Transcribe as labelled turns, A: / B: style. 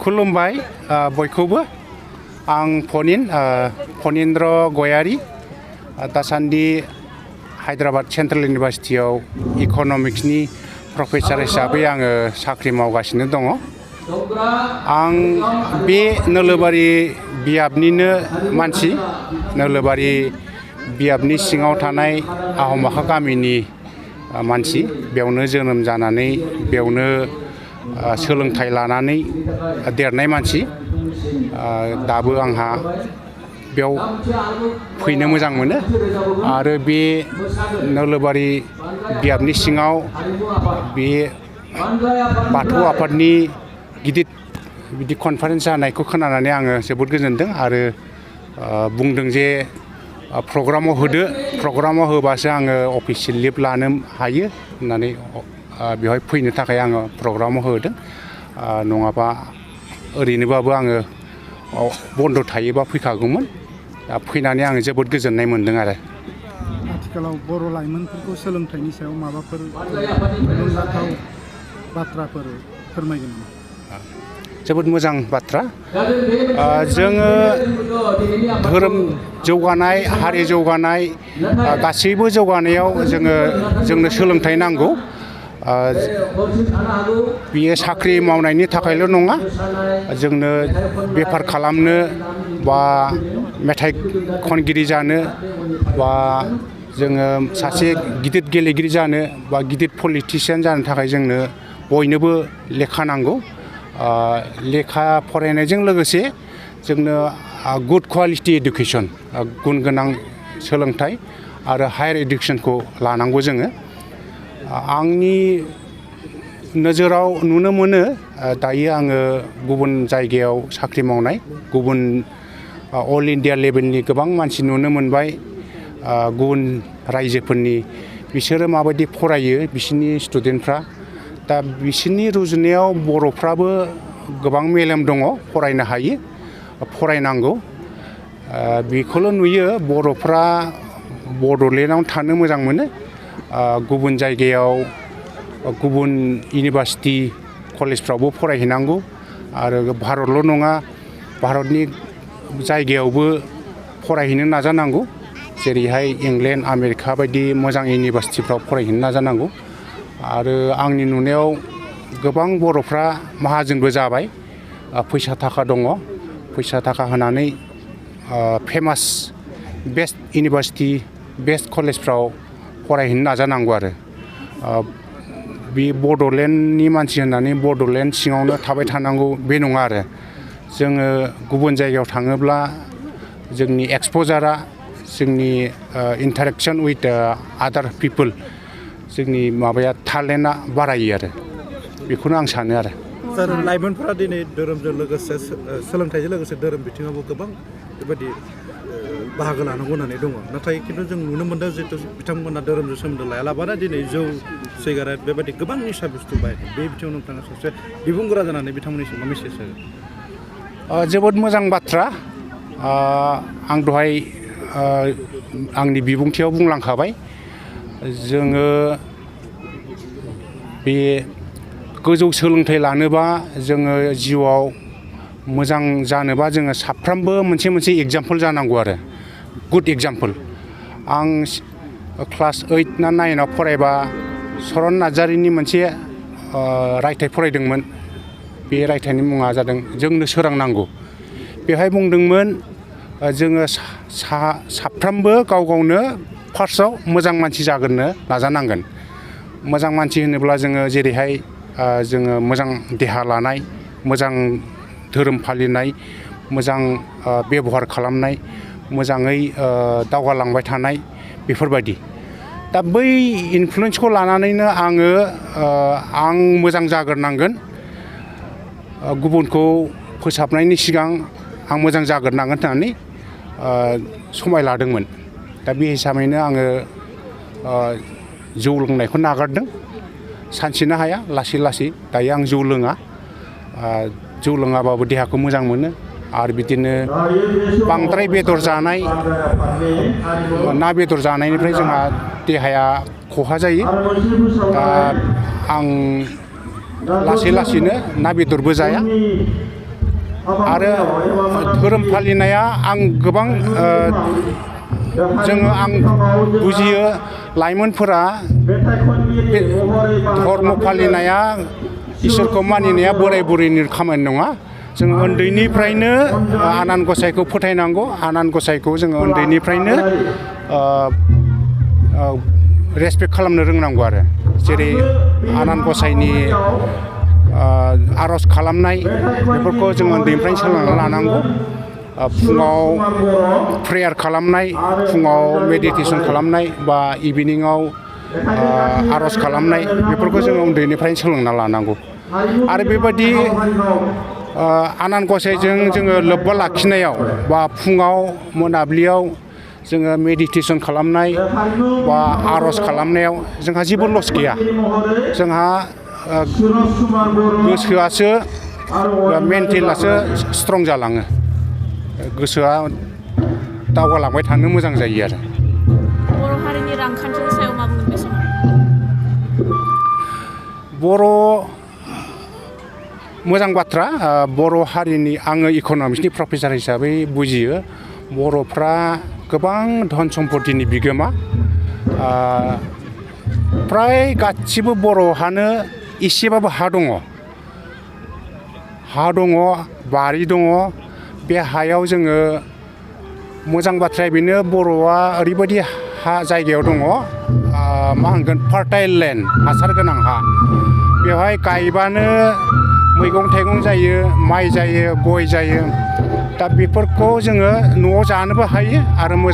A: खुलुमबाय बयखौबो आं फनिन्द्र गयारी दासान्दि हायद्राबाद सेन्ट्रेल इउनिभारसिटियाव इक'नमिक्सनि प्रफेसर हिसाबै आङो साख्रि मावगासिनो दङ। आं बे नोलोबारि बियाबनिनो मानसि नोलोबारि बियाबनि सिङाव थानाय आहमाखा गामिनि मानसि बेयावनो जोनोम जानानै बेयावनो सोलोंथाइ लानानै देरनाय मानसि दाबो आंहा बेयाव फैनो मोजां मोनो आरो बे नोलोबारि बियाबनि सिङाव बे बाथौ आफादनि गिदिर बिदि कनफारेन्स जानायखौ खोनानानै आङो जोबोद गोजोनदों आरो बुंदों जे प्रग्रामाव होबासो आङो अफिसियेल लिभ लानो हायो होननानै बेवहाय फैनो थाखाय आङो प्रग्रामाव होदों नङाबा ओरैनोबाबो आङो बन्द थायोबा फैखागौमोन दा फैनानै आङो जोबोद गोजोननाय मोनदों आरो
B: आथिखालाव बर' लाइमोनफोरखौ सोलोंथाइनि सायाव माबाफोर थुलुंगाथाव बाथ्राफोर फोरमायगोन नामा?
A: जोबोद मोजां बाथ्रा जोङो धोरोम जौगानाय हारि जौगानाय गासैबो जौगानायाव जोंनो सोलोंथाइ नांगौ बियो साख्रि मावनायनि थाखायल' नङा जोंनो बेफार खालामनो बा मेथाइ खनगिरि जानो बा जोङो सासे गिदिर गेलेगिरि जानो बा गिदिर पलिटिशियान जानो थाखाय जोंनो बयनोबो लेखा नांगौ लेखा फरायनायजों लोगोसे जोंनो गुड क्वालिटि इडुकेसन गुन गोनां सोलोंथाइ आरो हायार इडुकेसनखौ लानांगौ जोङो आंनि नोजोराव नुनो मोनो दायो आङो गुबुन जायगायाव साख्रि मावनाय गुबुन अल इन्डिया लेभेलनि गोबां मानसि नुनो मोनबाय गुबुन रायजोफोरनि बिसोरो माबायदि फरायो बिसोरनि स्टुडेन्टफ्रा दा बिसोरनि रुजुनायाव बर'फ्राबो गोबां मेलेम दङ फरायनो हायो फरायनांगौ बेखौल' नुयो बर'फ्रा बड'लेण्डआव थानो मोजां मोनो गुबुन जायगायाव गुबुन इउनिभारसिटि कलेजफ्रावबो फरायहैनांगौ आरो भारतल' नङा भारतनि जायगायावबो फरायहैनो नाजानांगौ जेरैहाय इंलेण्ड आमेरिका बायदि मोजां इउनिभारसिटिफ्राव फरायहैनो नाजानांगौ आरो आंनि नुनायाव गोबां बर'फ्रा माहाजोनबो जाबाय फैसा थाखा दङ फैसा थाखा होनानै फेमास बेस्ट इउनिभारसिटि बेस्ट कलेजफ्राव फरायहैनो नाजानांगौ आरो बे बड'लेण्डनि मानसि होननानै बड'लेण्ड सिङावनो थाबाय थानांगौ बे नङा आरो जोङो गुबुन जायगायाव थाङोब्ला जोंनि एक्सप'जारा जोंनि इन्टारेक्सन उइथ आदार पिपोल जोंनि माबाया टेलेन्टआ बारायो आरो बेखौनो आं सानो आरो
B: लाइमोनफोरा दिनै धोरोमजों लोगोसे सोलोंथाइजों लोगोसे धोरोम बिथिङावबो गोबां बेबायदि बाहागो लानांगौ होननानै दङ नाथाय खिन्थु जों नुनो मोनदों जिहेतु बिथांमोना धोरोमजों सोमोन्दो लायालाबानो दिनै जौ सिगारेट बेबायदि गोबां निसा बुस्थु बाहायदों बे बिथिङाव नोंथाङा सासे बिबुंगोरा जानानै बिथांमोननिसिम मा मेसेज होगोन
A: जोबोद मोजां बाथ्रा आं दहाय आंनि बिबुंथियाव बुंलांखाबाय जोङो बे गोजौ सोलोंथाइ लानोबा जोङो जिउआव मोजां जानोबा जोङो साफ्रोमबो मोनसे एग्जाम्पल जानांगौ आरो गुड एग्जाम्पल आं क्लास 8 ना 9 फरायबा चरन नार्जारिनि मोनसे रायथाइ फरायदोंमोन बे रायथाइनि मुङा जादों जोंनो सोरांनांगौ बेवहाय बुंदोंमोन जोङो साफ्रोमबो गाव गावनो फार्स्टआव मोजां मानसि जाग्रोनो नाजानांगोन मोजां मानसि होनोब्ला जोङो जेरैहाय जोङो मोजां देहा लानाय मोजां धोरोम फालिनाय मोजां बेबहार खालामनाय मोजाङै दावगालांबाय थानाय बेफोरबायदि दा बै इनफ्लुयेन्सखौ लानानैनो आं मोजां जाग्रोनांगोन गुबुनखौ फोसाबनायनि सिगां आं मोजां जाग्रोनांगोन होननानै समाय लादोंमोन दा बे हिसाबैनो आङो जौ लोंनायखौ नागारदों सानसेनो हाया लासै लासै दायो आं जौ लोङाबाबो देहाखौ मोजां मोनो आरो बिदिनो बांद्राय बेदर जानाय ना बेदर जानायनिफ्राय जोंहा देहाया खहा जायो दा आं लासै लासैनो ना बेदरबो जाया आरो धोरोम फालिनाया आं गोबां आं बुजियो लाइमोनफोरा बे धर्म फालिनाया इसोरखौ मानिनाया बोराय बुरैनि खामानि नङा। जों उन्दैनिफ्रायनो आनान गसाइखौ फोथायनांगौ। आनान गसाइखौ जोङो उन्दैनिफ्रायनो रेसपेक्ट खालामनो रोंनांगौ आरो जेरै आनान गसाइनि आर'ज खालामनाय बेफोरखौ जों उन्दैनिफ्रायनो सोलोंना लानांगौ। फुङाव प्रेयार खालामनाय, फुङाव मेडिटेसन खालामनाय बा इभिनिङाव आर'ज खालामनाय बेफोरखौ जोङो उन्दैनिफ्रायनो सोलोंना लानांगौ। आरो बेबायदि आनान गसाइजों जोङो लोब्बा लाखिनायाव बा फुङाव मोनाबिलियाव जोङो मेडिटेसन खालामनाय बा आर'ज खालामनायाव जोंहा जेबो लस गैया। जोंहा गोसोआसो मेन्टेलासो स्ट्रं जालाङो। गोसोआ दावगालांबाय थानो मोजां जायो आरो।
C: बर' हारिनि रांखान्थिनि सायाव मा बुंगोन बे समाव?
A: मोजां बाथ्रा। बर' हारिनि आङो इक'नमिक्सनि प्रफेसार हिसाबै बुजियो बर'फ्रा गोबां धन सम्पतिनि बिगोमा। फ्राय गासिबो बर'हानो एसेबाबो हा दङ, बारि दङ। बे हायाव जोङो मोजां बाथ्राया बेनो बर'आ ओरैबायदि जायगायाव दङ मा होनगोन फार्टाइल लेन्ड, हासार गोनां हा। बेवहाय गायबानो मैगं थाइगं जायो, माइ जायो, गय जायो। दा बेफोरखौ जोङो न'आव जानोबो हायो आरो मोजां